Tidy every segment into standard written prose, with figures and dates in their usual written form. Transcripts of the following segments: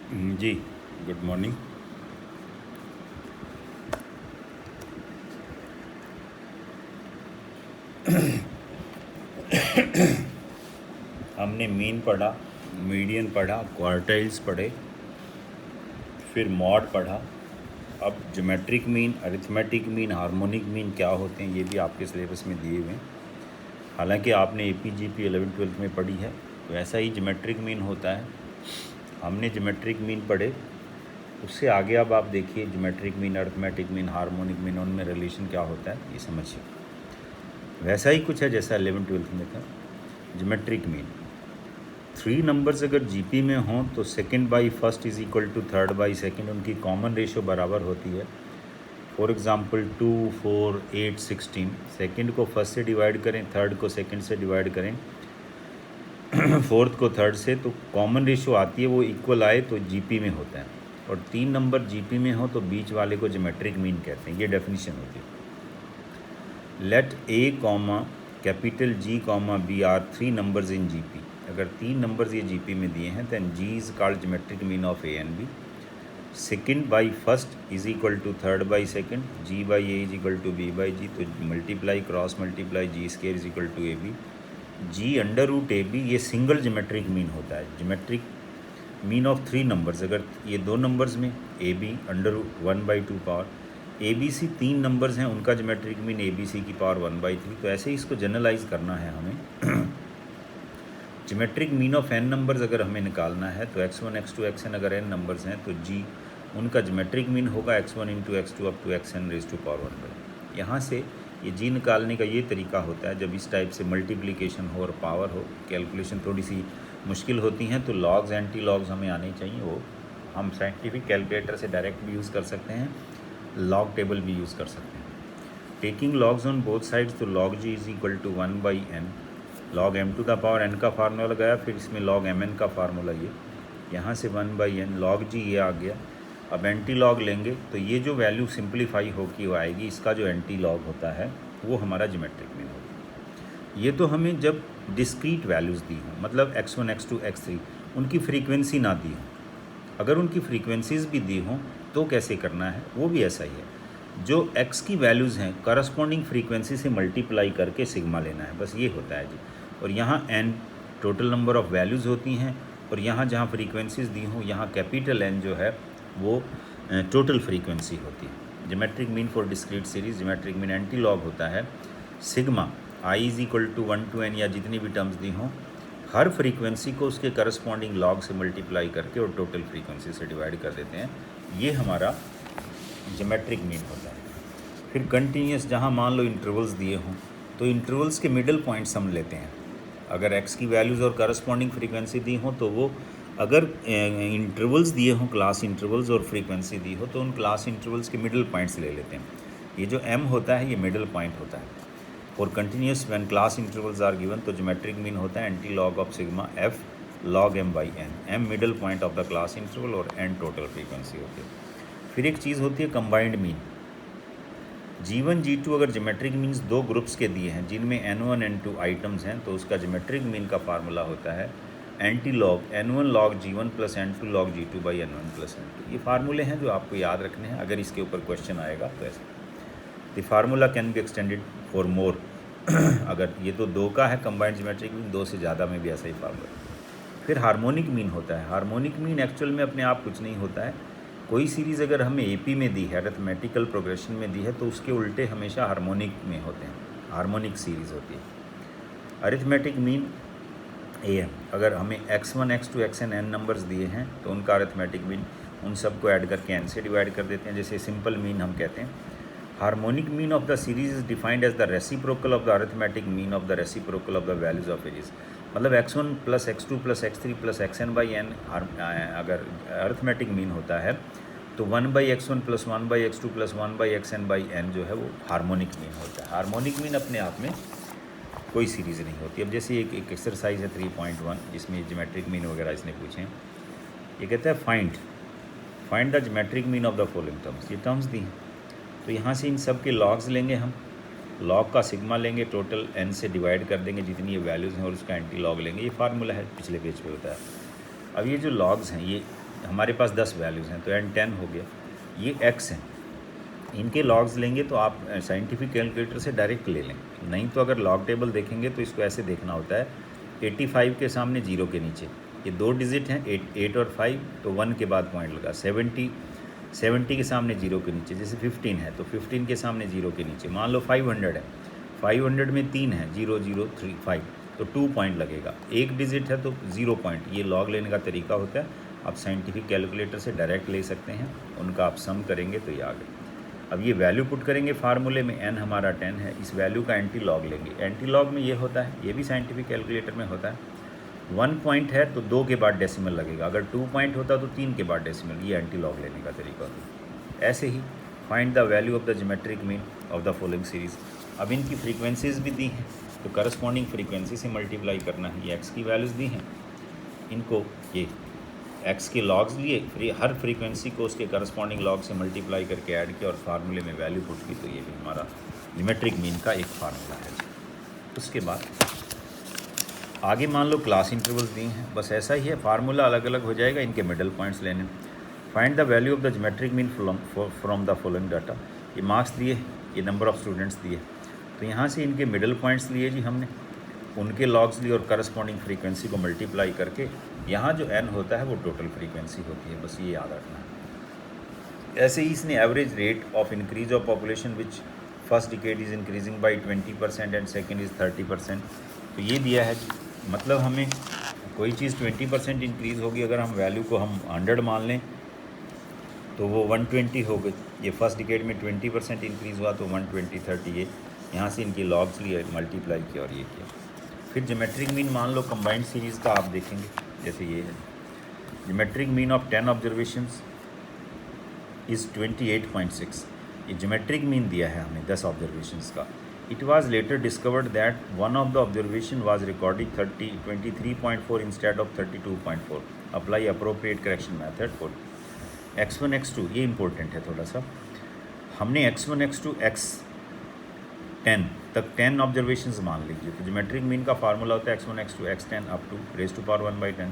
जी, good morning. हमने mean पढ़ा, median पढ़ा, क्वार्टाइल्स पढ़े, फिर मॉड पढ़ा। अब geometric mean, arithmetic mean, harmonic mean क्या होते हैं ये भी आपके सिलेबस में दिए हुए हैं। हालांकि आपने APGP 11th-12th में पढ़ी है, वैसा ही ज्योमेट्रिक मीन होता है। हमने ज्योमेट्रिक मीन पढ़े, उससे आगे अब आप देखिए geometric mean, arithmetic mean, harmonic mean, उनमें रिलेशन क्या होता है ये समझिए। वैसा ही कुछ है जैसा 11th-12th में था। ज्योमेट्रिक मीन 3 नंबर्स अगर GP में हों तो second by first is equal to third by second, उनकी कॉमन रेशो बराबर होती है। For example 2, 4, 8, 16। सेकंड को फर्स्ट से डिवाइड करें, थर्ड को सेकंड से डिवाइड करें, फोर्थ को थर्ड से, तो कॉमन रेशो आती है वो इक्वल आए तो GP में होता है। और 3 नंबर GP में हो तो बीच वाले को ज्योमेट्रिक मीन कहते हैं। ये डेफिनेशन होती है। Let A comma capital G comma B are 3 numbers in GP। अगर 3 नंबर्स ये GP में दिए हैं then G is called geometric mean of A and B। Second by first is equal to third by second, G by A is equal to B by G, तो multiply cross multiply G square is equal to AB। G under root AB ये single geometric mean होता है। Geometric mean of 3 numbers, अगर ये 2 numbers में AB under root 1/2 power, ABC 3 numbers हैं, उनका geometric mean ABC की पावर 1/3। तो ऐसे ही इसको जनरलाइज करना है हमें। Geometric mean of n numbers अगर हमें निकालना है तो x1, x2, xn अगर n नंबर्स हैं तो G उनका ज्योमेट्रिक मीन होगा x1 into x2 up to xn raise to power 1/। यहाँ से ये G निकालने का ये तरीका होता है। जब इस टाइप से मल्टीप्लिकेशन हो और पावर हो, कैलकुलेशन थोड़ी सी मुश्किल होती हैं, तो लॉग्स एंटी लॉग्स हमें आने चाहिए। वो हम साइंटिफिक कैलकुलेटर से डायरेक्ट भी यूज़ कर सकते हैं, लॉग टेबल भी यूज़ कर सकते हैं। Taking logs on both sides, तो log G is equal to 1/n, log m to the power n का फार्मूला लगाया, फिर इसमें लॉग mn का फार्मूला ये, यहाँ से 1/n लॉग G ये आ गया। अब एंटी लॉग लेंगे तो ये जो वैल्यू सिंप्लीफाई होकर आएगी, इसका जो एंटी लॉग होता है वो हमारा ज्योमेट्रिक मीन होगा। ये तो हमें जब डिस्क्रीट वैल्यूज़ दी हों, मतलब x1, x2, x3, उनकी फ्रीक्वेंसी ना दी हो। अगर उनकी फ्रीक्वेंसीज़ भी दी हों तो कैसे करना है, वो भी ऐसा ही है। जो x की वैल्यूज़ हैं करस्पॉन्डिंग फ्रीक्वेंसी से मल्टीप्लाई करके सिग्मा लेना है, बस ये होता है जी। और यहाँ n total number of values होती हैं, और यहाँ जहाँ फ्रीक्वेंसीज़ दी हों यहाँ कैपिटल N जो है वो टोटल फ्रीक्वेंसी होती है। Geometric mean for discrete series, geometric mean anti log होता है sigma i is equal to 1 to n, या जितनी भी टर्म्स दी हों, हर फ्रीक्वेंसी को उसके करस्पॉन्डिंग लॉग से मल्टीप्लाई करके और टोटल फ्रीक्वेंसी से डिवाइड कर देते हैं। ये हमारा ज्योमेट्रिक मीन होता है। फिर कंटिन्यूस, जहाँ मान लो इंटरवल्स दिए हों तो इंटरवल्स के मिडल पॉइंट्स हम लेते हैं। अगर x की वैल्यूज़ और करस्पॉन्डिंग फ्रीक्वेंसी दी हो तो वो, अगर इंटरवल्स दिए हों, क्लास इंटरवल्स और फ्रीक्वेंसी दी हो, तो उन क्लास इंटरवल्स के मिडल पॉइंट्स ले लेते हैं। ये जो m होता है ये मिडल पॉइंट होता है। For continuous when class intervals are given, तो ज्योमेट्रिक मीन होता है anti log of sigma f log m/n, m middle point of the class interval और n टोटल फ्रीक्वेंसी होती है। फिर एक चीज़ होती है कंबाइंड मीन। G1, G2 अगर ज्योमेट्रिक मीन्स 2 ग्रुप्स के दिए हैं जिनमें N1, N2 आइटम्स हैं, तो उसका ज्योमेट्रिक मीन का फार्मूला होता है anti log N1 log G1 plus N2 log G2 by N1 plus N2। ये फार्मूले हैं जो आपको याद रखने हैं, अगर इसके ऊपर क्वेश्चन आएगा तो ऐसे। The formula can be extended for more. अगर ये तो 2 का है कंबाइंड ज्योमेट्रिक मीन, 2 से ज़्यादा में भी ऐसा ही फार्मूला। फिर हार्मोनिक मीन होता है। हार्मोनिक मीन एक्चुअल में अपने आप कुछ नहीं होता है। कोई सीरीज़ अगर हमें AP में दी है, अरिथमेटिकल प्रोग्रेशन में दी है, तो उसके उल्टे हमेशा हार्मोनिक में होते हैं, हार्मोनिक सीरीज़ होती है। अरिथमेटिक मीन AM, अगर हमें x1, x2, xn n numbers दिए हैं तो उनका अरिथमेटिक मीन उन सबको ऐड करके n से डिवाइड कर देते हैं, जैसे सिंपल मीन हम कहते हैं। Harmonic mean of the series is defined as the reciprocal of the arithmetic mean of the reciprocal of the values of ages. मतलब x1 plus x2 plus x3 plus xn/n अगर arithmetic mean होता है तो 1/x1 plus 1/x2 plus 1/xn/n जो है वो harmonic mean होता है। हार्मोनिक मीन अपने आप में कोई सीरीज़ नहीं होती। अब जैसे एक एक्सरसाइज है 3.1 जिसमें ज्योमेट्रिक मीन वगैरह इसने पूछे हैं। ये कहता है find the geometric mean of the following terms. ये टर्म्स दी हैं तो यहाँ से इन सब के लॉग्स लेंगे हम, लॉग का सिग्मा लेंगे, टोटल n से डिवाइड कर देंगे जितनी ये वैल्यूज़ हैं और उसका एंटी लॉग लेंगे। ये फार्मूला है, पिछले पेज पे होता है। अब ये जो लॉग्स हैं ये हमारे पास 10 वैल्यूज़ हैं तो n 10 हो गया। ये x हैं, इनके लॉग्स लेंगे तो आप साइंटिफिक कैलकुलेटर से डायरेक्ट ले लें, नहीं तो अगर लॉग टेबल देखेंगे तो इसको ऐसे देखना होता है 85 के सामने 0 के नीचे, ये 2 डिजिट हैं 8 और 5, तो 1 के बाद पॉइंट लगा। 70 के सामने 0 के नीचे, जैसे 15 है तो 15 के सामने 0 के नीचे। मान लो 500 है, 500 में 3 है 0 0 3 5, तो 2 पॉइंट लगेगा। 1 डिजिट है तो 0 पॉइंट। ये लॉग लेने का तरीका होता है, आप साइंटिफिक कैलकुलेटर से डायरेक्ट ले सकते हैं, उनका आप सम करेंगे तो ये आ गए। अब ये वैल्यू पुट करेंगे फार्मूले में, n हमारा 10 है, इस वैल्यू का एंटी लॉग लेंगे। एंटी लॉग में ये होता है, ये भी साइंटिफिक कैलकुलेटर में होता है, 1 पॉइंट है तो 2 के बाद डेसिमल लगेगा, अगर 2 पॉइंट होता तो 3 के बाद डेसिमल। ये एंटी लॉग लेने का तरीका होता है। ऐसे ही find the value of the geometric mean of the following series. अब इनकी फ्रीक्वेंसीज भी दी हैं तो करस्पॉन्डिंग फ्रीक्वेंसी से मल्टीप्लाई करना है। ये एक्स की वैल्यूज़ दी हैं, इनको ये एक्स के लॉग्स लिए, हर फ्रीक्वेंसी को उसके करस्पॉन्डिंग लॉग से मल्टीप्लाई करके ऐड किया और फार्मूले में वैल्यू पुट की, तो ये भी हमारा ज्योमेट्रिक मीन का एक फार्मूला है। उसके बाद आगे मान लो क्लास इंटरवल्स दिए हैं, बस ऐसा ही है, फार्मूला अलग अलग हो जाएगा, इनके मिडल पॉइंट्स लेने। Find the value of the geometric mean from the following data. ये मार्क्स दिए, ये नंबर ऑफ़ स्टूडेंट्स दिए, तो यहाँ से इनके मिडल पॉइंट्स लिए जी हमने, उनके लॉग्स लिए और करस्पॉन्डिंग फ्रीक्वेंसी को मल्टीप्लाई करके यहाँ जो n होता है वो टोटल फ्रीक्वेंसी होती है, बस ये याद रखना है। ऐसे ही इसने average rate of increase of population which first decade is increasing by 20% and second is 30%, तो ये दिया है। मतलब हमें कोई चीज़ 20% इंक्रीज़ होगी, अगर हम वैल्यू को हम 100 मान लें तो वो 120 हो गई। ये फर्स्ट डिकेड में 20% इंक्रीज़ हुआ तो 120 30, ये यहाँ से इनकी लॉग्स लिए मल्टीप्लाई किया और ये किया। फिर ज्योमेट्रिक मीन मान लो कंबाइंड सीरीज़ का आप देखेंगे, जैसे ये है geometric mean of 10 observations is 28.6। ये ज्योमेट्रिक मीन दिया है हमें 10 ऑब्जर्वेशंस का। It was later discovered that one of the observation was recording 23.4 instead of 32.4। Apply appropriate correction method for x1 x2। ये इंपॉर्टेंट है थोड़ा सा। हमने x1 x2 x10 तक 10 ऑब्जर्वेशंस मान लीजिए, तो ज्योमेट्रिक मीन का फार्मूला होता है x1 x2 x10 up to raise to power 1/10।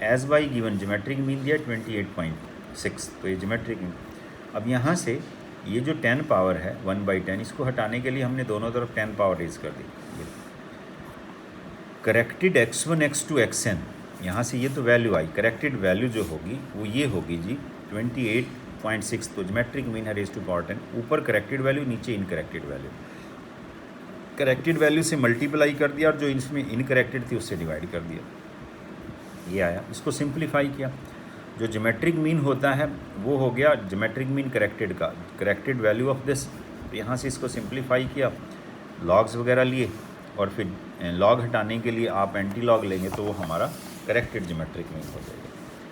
As by given geometric mean दिया 28.6, तो ये ज्योमेट्रिक मीन। अब यहाँ से ये जो 10 पावर है 1/10, इसको हटाने के लिए हमने दोनों तरफ 10 पावर रेज कर दी। करेक्टेड x1 x2 xn, यहाँ से ये तो वैल्यू आई, करेक्टेड वैल्यू जो होगी वो ये होगी जी 28.6, तो ज्योमेट्रिक मीन है रेज़ टू पावर 10। ऊपर करेक्टेड वैल्यू, नीचे इनकरेक्टेड वैल्यू। करेक्टेड वैल्यू से मल्टीप्लाई कर दिया और जो इसमें इनकरेक्टेड थी उससे डिवाइड कर दिया, ये आया। इसको सिंप्लीफाई किया, जो ज्योमेट्रिक मीन होता है वो हो गया ज्योमेट्रिक मीन करेक्टेड का, करेक्टेड वैल्यू ऑफ दिस। तो यहाँ से इसको सिंप्लीफाई किया, लॉग्स वगैरह लिए और फिर लॉग हटाने के लिए आप एंटी लॉग लेंगे तो वो हमारा करेक्टेड ज्योमेट्रिक मीन हो जाएगा।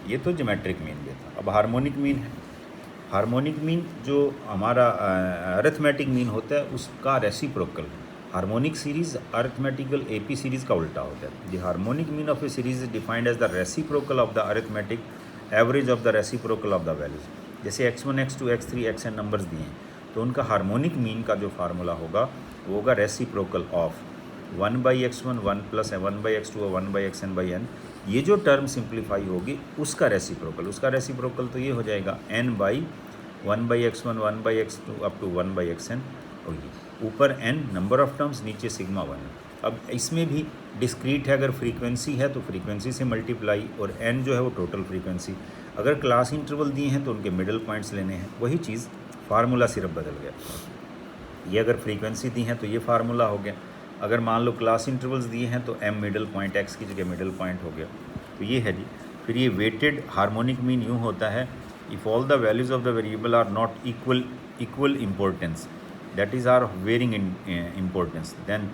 ये तो ज्योमेट्रिक मीन दिया था। अब हार्मोनिक मीन है। हार्मोनिक मीन जो हमारा अरिथमेटिक मीन होता है उसका reciprocal. Harmonic series arithmetical AP series का उल्टा होता है। The harmonic mean of a series is defined as the reciprocal of the arithmetic average of the reciprocal of the values. जैसे x1 x2 x3 xn numbers दिए हैं तो उनका harmonic mean का जो फार्मूला होगा वो होगा रेसिप्रोकल ऑफ 1/x1 1 + 1/x2 और 1/xn/n। ये जो टर्म सिंप्लीफाई होगी उसका रेसिप्रोकल तो ये हो जाएगा n/1/x1 1/x2 up to 1/xn, और ये ऊपर n नंबर ऑफ टर्म्स, नीचे सिग्मा 1। अब इसमें भी डिस्क्रीट है, अगर फ्रीक्वेंसी है तो फ्रीक्वेंसी से मल्टीप्लाई, और n जो है वो टोटल फ्रीक्वेंसी। अगर क्लास इंटरवल दिए हैं तो उनके मिडल पॉइंट्स लेने हैं, वही चीज़, फार्मूला सिर्फ बदल गया। ये अगर फ्रीक्वेंसी दी हैं तो ये फार्मूला हो गया। अगर मान लो क्लास इंटरवल्स दिए हैं तो m मिडल पॉइंट, x की जगह मिडल पॉइंट हो गया, तो ये है जी। फिर ये वेटेड हार्मोनिक मीन यूँ होता है, if all the values of the variable are not equal importance, that is are varying in importance, then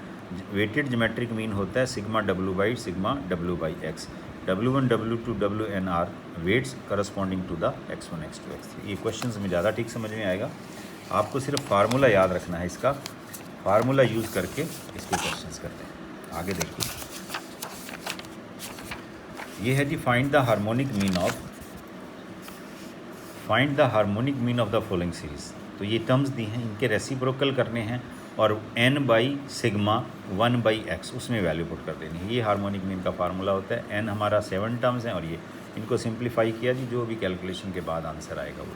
weighted geometric mean होता है sigma w/x। w1 w2 wn are weights corresponding to the x1 x2 x3। ये questions में ज़्यादा ठीक समझ में आएगा, आपको सिर्फ फार्मूला याद रखना है। इसका फार्मूला यूज़ करके इसके क्वेश्चंस करते हैं। आगे देखिए, ये है जी find the harmonic mean of the following series. तो ये टर्म्स दी हैं, इनके रेसिप्रोकल करने हैं और n/सिग्मा 1/x उसमें वैल्यू पुट कर देनी है। ये हार्मोनिक मीन का फार्मूला होता है। n हमारा 7 टर्म्स हैं और ये इनको सिंप्लीफाई किया जी, जो भी कैलकुलेशन के बाद आंसर आएगा वो।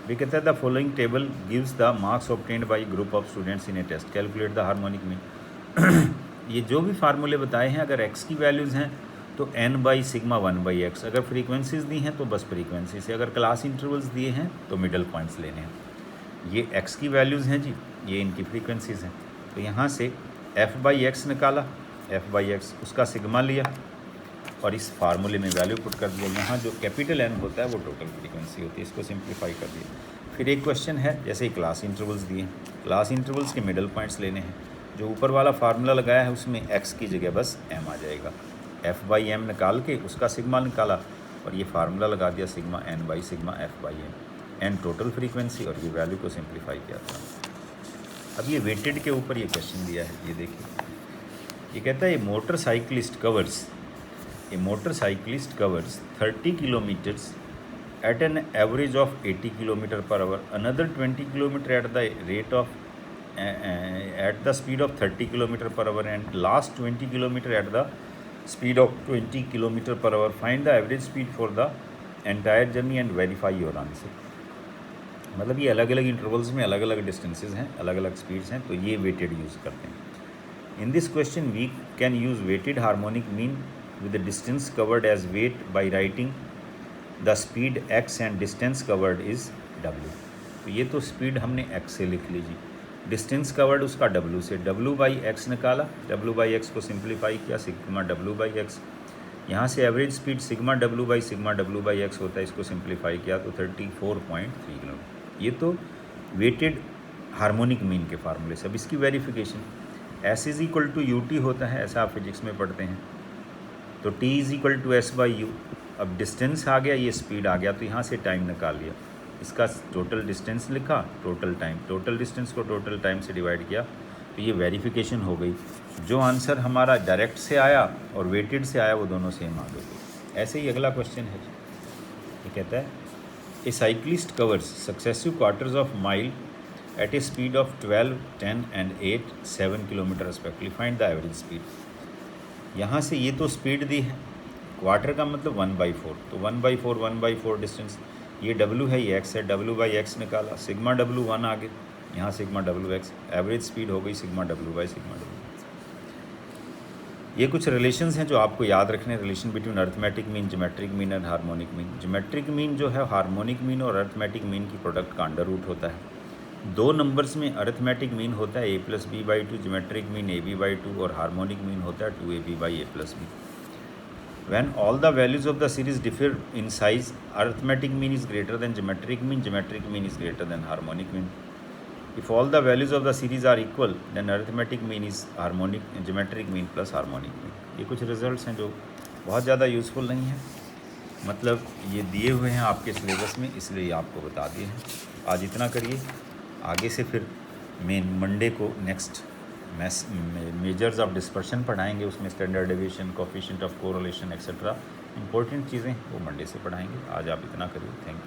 वे कहता है the following table gives the marks obtained by group of students in a test, calculate the harmonic mean. ये जो भी फार्मूले बताए हैं, अगर x की वैल्यूज़ हैं तो n बाई सिग्मा 1/x, अगर फ्रीक्वेंसीज दी हैं तो बस फ्रीक्वेंसी से, अगर क्लास इंटरवल्स दिए हैं तो मिडल पॉइंट्स लेने हैं। ये x की वैल्यूज़ हैं जी, ये इनकी फ्रीक्वेंसीज़ हैं। तो यहाँ से f/x निकाला, f/x उसका सिग्मा लिया और इस फार्मूले में वैल्यू पुट कर दिया। यहाँ जो कैपिटल N होता है वो टोटल फ्रीक्वेंसी होती है, इसको सिंप्लीफाई कर दिया। फिर एक क्वेश्चन है, जैसे क्लास इंटरवल्स दिए हैं, क्लास इंटरवल्स के मिडल पॉइंट्स लेने हैं। जो ऊपर वाला फार्मूला लगाया है उसमें x की जगह बस m आ जाएगा, f/m निकाल के उसका सिग्मा निकाला और ये फार्मूला लगा दिया sigma n by sigma f/m, n total frequency और ये वैल्यू को सिंप्लीफाई किया था। अब ये वेटेड के ऊपर ये क्वेश्चन दिया है, ये देखिए, ये कहता है a motorcyclist covers 30 kilometres at an average of 80 km per hour, another 20 km at the rate of at the speed of 30 km per hour, and last 20 km at the speed of 20 km per hour. Find the average speed for the entire journey and verify your answer. मतलब ये अलग अलग intervals में अलग अलग distances हैं, अलग अलग स्पीड्स हैं, तो ये वेटेड यूज़ करते हैं। In this question we can use weighted harmonic mean with the distance covered as weight by writing the speed x and distance covered is w। तो ये तो स्पीड हमने x से लिख लीजिए, डिस्टेंस कवर्ड उसका w से, w/x निकाला, w/x को सिंप्लीफाई किया, सिग्मा w/x। यहाँ से एवरेज स्पीड सिग्मा w/x होता है, इसको सिंप्लीफाई किया तो 34.3 किलोमीटर। ये तो वेटेड हार्मोनिक मीन के फार्मूले से। अब इसकी वेरिफिकेशन, s = ut होता है, ऐसा आप फिजिक्स में पढ़ते हैं, तो t = s/u। अब डिस्टेंस आ गया, ये स्पीड आ गया, तो यहाँ से टाइम निकाल लिया, इसका टोटल डिस्टेंस लिखा, टोटल टाइम, टोटल डिस्टेंस को टोटल टाइम से डिवाइड किया, तो ये वेरिफिकेशन हो गई। जो आंसर हमारा डायरेक्ट से आया और वेटेड से आया वो दोनों सेम आ गए। ऐसे ही अगला क्वेश्चन है, ये कहता है a cyclist covers successive quarters of mile at a speed of 12, 10 and 8, 7 kilometre respectively, find the average speed. यहाँ से ये तो स्पीड दी है, क्वार्टर का मतलब 1/4, तो 1/4 डिस्टेंस, ये w है, ये x है, w/x निकाला, सिग्मा w 1 आ गए, यहाँ सिग्मा w/x, एवरेज स्पीड हो गई सिग्मा w/सिग्मा w। ये कुछ रिलेशंस हैं जो आपको याद रखने, relation between arithmetic mean, geometric mean and harmonic mean. Geometric mean जो है हार्मोनिक मीन और अर्थमेटिक मीन की प्रोडक्ट का अंडर रूट होता है। दो नंबर्स में अर्थमेटिक मीन होता है a + b/2, geometric mean ab/2 और हार्मोनिक मीन होता है 2ab/a + b। When all the values of the series differ in size, arithmetic mean is greater than geometric mean is greater than harmonic mean. If all the values of the series are equal, then arithmetic mean is geometric mean plus harmonic mean. ये कुछ results हैं जो बहुत ज़्यादा useful नहीं है, मतलब ये दिए हुए हैं आपके सिलेबस में, इसलिए आपको बता दिए हैं। आज इतना करिए, आगे से फिर मेन मंडे को नेक्स्ट मेजर्स ऑफ डिस्पर्शन पढ़ाएंगे, उसमें standard deviation, coefficient of correlation etcetera important चीज़ें वो मंडे से पढ़ाएंगे। आज आप इतना करिए, थैंक यू।